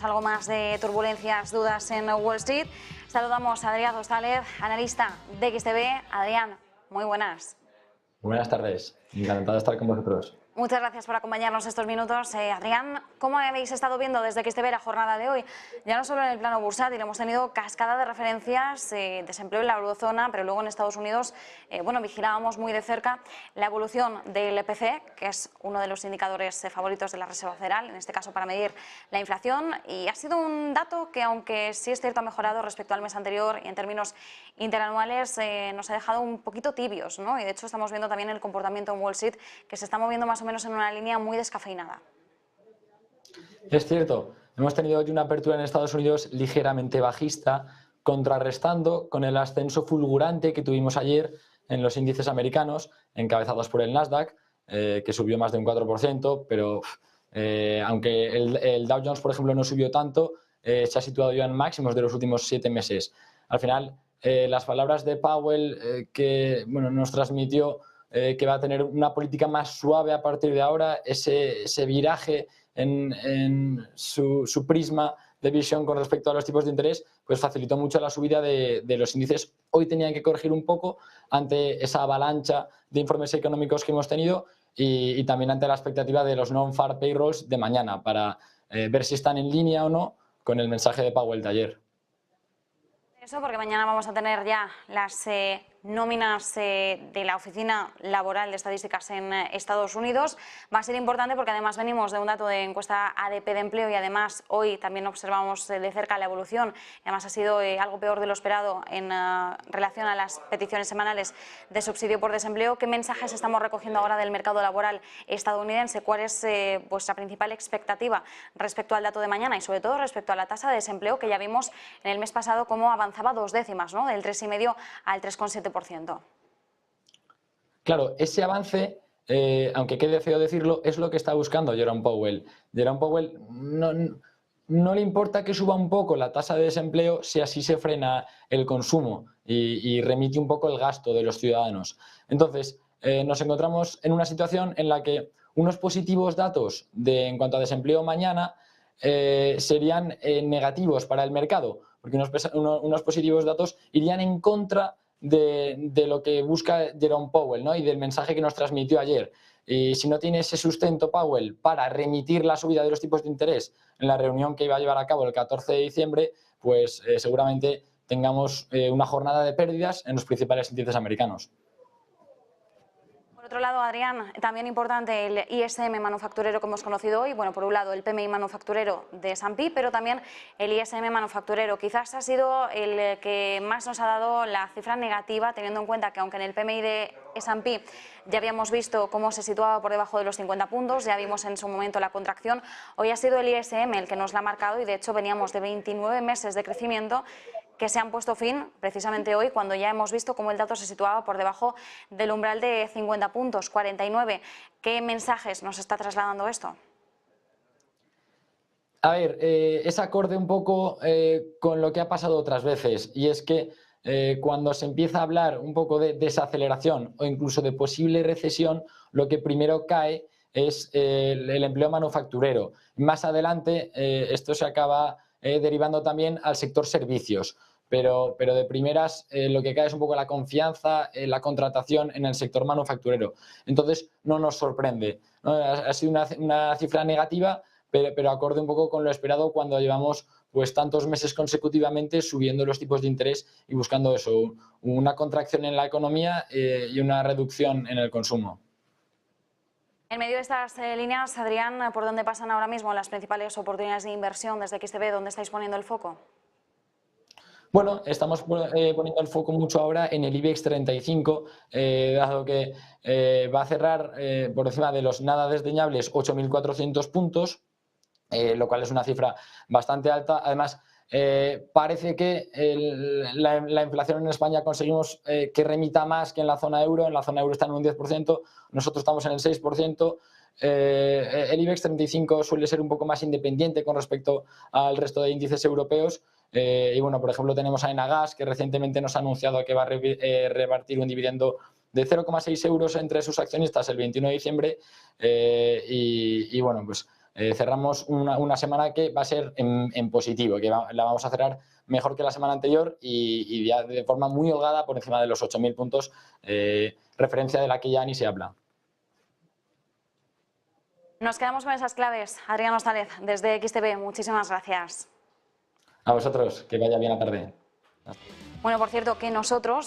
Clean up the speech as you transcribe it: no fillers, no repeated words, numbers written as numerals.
Algo más de turbulencias, dudas en Wall Street. Saludamos a Adrián González, analista de XTB. Adrián, muy buenas. Buenas tardes, encantado de estar con vosotros. Muchas gracias por acompañarnos estos minutos. Adrián, ¿cómo habéis estado viendo desde XTB la jornada de hoy? Ya no solo en el plano bursátil, hemos tenido cascada de referencias, desempleo en la eurozona, pero luego en Estados Unidos, vigilábamos muy de cerca la evolución del IPC, que es uno de los indicadores favoritos de la Reserva Federal, en este caso para medir la inflación, y ha sido un dato que, aunque sí es cierto, ha mejorado respecto al mes anterior y en términos interanuales, nos ha dejado un poquito tibios, ¿no? Y de hecho estamos viendo también el comportamiento en Wall Street, que se está moviendo más o menos en una línea muy descafeinada. Es cierto, hemos tenido hoy una apertura en Estados Unidos ligeramente bajista, contrarrestando con el ascenso fulgurante que tuvimos ayer en los índices americanos, encabezados por el Nasdaq, que subió más de un 4%, pero aunque el Dow Jones, por ejemplo, no subió tanto, se ha situado ya en máximos de los últimos 7 meses. Al final, las palabras de Powell que nos transmitió que va a tener una política más suave a partir de ahora, ese viraje en su prisma de visión con respecto a los tipos de interés, pues facilitó mucho la subida de los índices. Hoy tenían que corregir un poco ante esa avalancha de informes económicos que hemos tenido y también ante la expectativa de los non-farm payrolls de mañana para ver si están en línea o no con el mensaje de Powell de ayer. Eso porque mañana vamos a tener ya las nóminas de la Oficina Laboral de Estadísticas en Estados Unidos. Va a ser importante porque además venimos de un dato de encuesta ADP de empleo y además hoy también observamos de cerca la evolución. Además ha sido algo peor de lo esperado en relación a las peticiones semanales de subsidio por desempleo. ¿Qué mensajes estamos recogiendo ahora del mercado laboral estadounidense? ¿Cuál es vuestra principal expectativa respecto al dato de mañana y sobre todo respecto a la tasa de desempleo que ya vimos en el mes pasado cómo avanzaba 2 décimas, ¿no? Del 3,5 al 3,7%? Claro, ese avance, aunque quede feo decirlo, es lo que está buscando Jerome Powell. Jerome Powell no le importa que suba un poco la tasa de desempleo si así se frena el consumo y remite un poco el gasto de los ciudadanos. Entonces, nos encontramos en una situación en la que unos positivos datos en cuanto a desempleo mañana serían negativos para el mercado, porque unos positivos datos irían en contra de lo que busca Jerome Powell, ¿no? Y del mensaje que nos transmitió ayer. Y si no tiene ese sustento Powell para remitir la subida de los tipos de interés en la reunión que iba a llevar a cabo el 14 de diciembre, pues seguramente tengamos una jornada de pérdidas en los principales índices americanos. Por otro lado, Adrián, también importante el ISM manufacturero que hemos conocido hoy. Bueno, por un lado el PMI manufacturero de S&P, pero también el ISM manufacturero. Quizás ha sido el que más nos ha dado la cifra negativa, teniendo en cuenta que aunque en el PMI de S&P ya habíamos visto cómo se situaba por debajo de los 50 puntos, ya vimos en su momento la contracción, hoy ha sido el ISM el que nos la ha marcado y de hecho veníamos de 29 meses de crecimiento que se han puesto fin precisamente hoy cuando ya hemos visto cómo el dato se situaba por debajo del umbral de 50 puntos, 49. ¿Qué mensajes nos está trasladando esto? A ver, es acorde un poco con lo que ha pasado otras veces y es que cuando se empieza a hablar un poco de desaceleración o incluso de posible recesión, lo que primero cae es el empleo manufacturero. Más adelante esto se acaba derivando también al sector servicios. Pero de primeras lo que cae es un poco la confianza, la contratación en el sector manufacturero. Entonces no nos sorprende, ¿no? Ha sido una cifra negativa, pero acorde un poco con lo esperado cuando llevamos pues tantos meses consecutivamente subiendo los tipos de interés y buscando eso, una contracción en la economía y una reducción en el consumo. En medio de estas líneas, Adrián, ¿por dónde pasan ahora mismo las principales oportunidades de inversión desde XTB? ¿Dónde estáis poniendo el foco? Bueno, estamos poniendo el foco mucho ahora en el IBEX 35, dado que va a cerrar por encima de los nada desdeñables 8.400 puntos, lo cual es una cifra bastante alta. Además, parece que la inflación en España conseguimos que remita más que en la zona euro. En la zona euro está en un 10%, nosotros estamos en el 6%. El IBEX 35 suele ser un poco más independiente con respecto al resto de índices europeos. Y bueno, por ejemplo, tenemos a Enagas, que recientemente nos ha anunciado que va a repartir un dividendo de 0,6 euros entre sus accionistas el 21 de diciembre. Y bueno, pues cerramos una semana que va a ser en positivo, que la vamos a cerrar mejor que la semana anterior y ya de forma muy holgada por encima de los 8.000 puntos, referencia de la que ya ni se habla. Nos quedamos con esas claves. Adrián Ozález, desde XTB, muchísimas gracias. A vosotros, que vaya bien la tarde. Bueno, por cierto, que nosotros